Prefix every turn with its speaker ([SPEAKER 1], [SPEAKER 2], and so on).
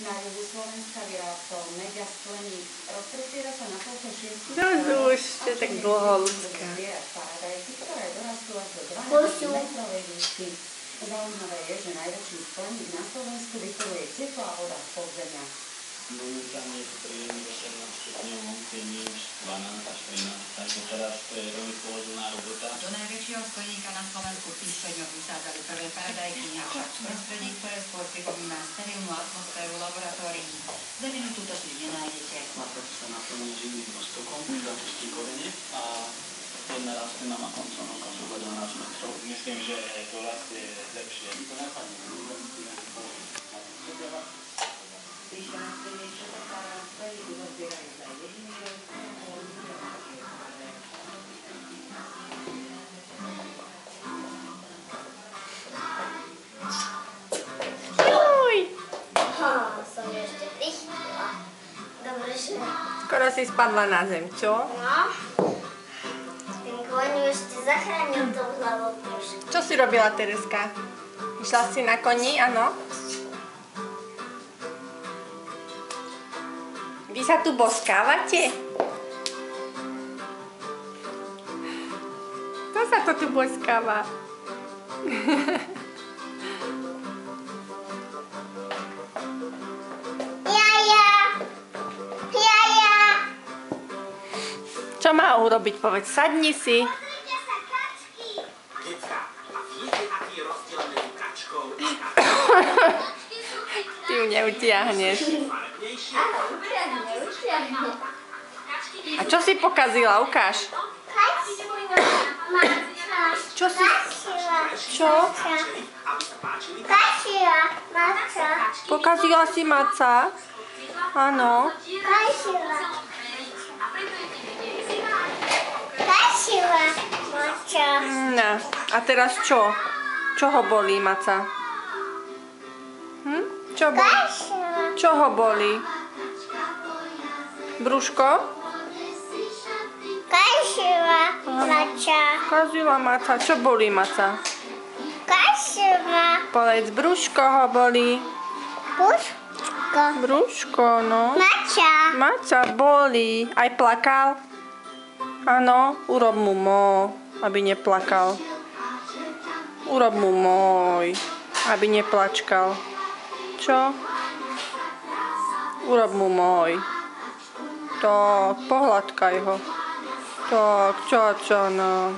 [SPEAKER 1] Na juhu Slovenska vyrástol mega skleník. Rozprestiera sa na ploche 6
[SPEAKER 2] Zuzúš, je tak dlho ľudská.
[SPEAKER 1] Paradajky, ktoré dorastú až do 12-metrovej výšky. Zaujímavé je, že najväčší skleník na Slovensku vykuruje teplá voda z podzemia.
[SPEAKER 3] Momentálne je to príjemný 18 stupňov, vonku je minus 12 až 13, takže teraz to je veľmi pohodlná robota.
[SPEAKER 4] Do najväčšieho skleníka na Slovensku píšťaňov vysádzali prvé paradajky, avšak v prostredí, ktoré skôr pripomína sterilnú atmosféru laboratórií. Zeminu túto si nenájdete.
[SPEAKER 3] Matrac sa naplní živným roztokom, zapustí korene a jedna rastlina má koncom roka zhruba 12 metrov. Myslím, že to rastie lepšie. To napadne.
[SPEAKER 1] Píšťa na skleníčka zakára skleníku zozbierajú za jediný rok.
[SPEAKER 5] Som ešte prichýla. Dobre, že...
[SPEAKER 2] Skoro si spadla na zem, čo?
[SPEAKER 5] No. Koňu ešte zachránil tou hlavou trošku.
[SPEAKER 2] Čo si robila, Tereska? Išla si na koni, áno? Vy sa tu boskávate? Kto sa to tu boskáva? Čo má urobiť? Povedz, sadni si.
[SPEAKER 5] Pozrite sa, kačky.
[SPEAKER 6] Decka, a viete, aký je rozdiel medzi kačkou a
[SPEAKER 2] Ty ju neutiahneš.
[SPEAKER 6] farebnejšie?
[SPEAKER 5] Utiahne.
[SPEAKER 2] A čo si pokazila? Ukáž. Čo si... Čo?
[SPEAKER 6] Aby sa páčili,
[SPEAKER 5] Kašila, mača.
[SPEAKER 2] Pokazila si maca? Áno.
[SPEAKER 5] Kašila. Kašila, mača.
[SPEAKER 2] No. A teraz čo? Čo ho bolí, maca? Čo bolí?
[SPEAKER 5] Kašila.
[SPEAKER 2] Čo ho bolí? Brúško?
[SPEAKER 5] Kašila, mača.
[SPEAKER 2] Kazila maca. Čo bolí maca?
[SPEAKER 5] Kašila.
[SPEAKER 2] Povedz, brúško ho bolí.
[SPEAKER 5] Puško.
[SPEAKER 2] Brúško, no.
[SPEAKER 5] Mača.
[SPEAKER 2] Maca bolí. Aj plakal? Áno, urob mu mo, aby neplakal. Urob mu moj, aby neplačkal. Čo? Urob mu môj. Tak, pohľadkaj ho. Tak, čo, no.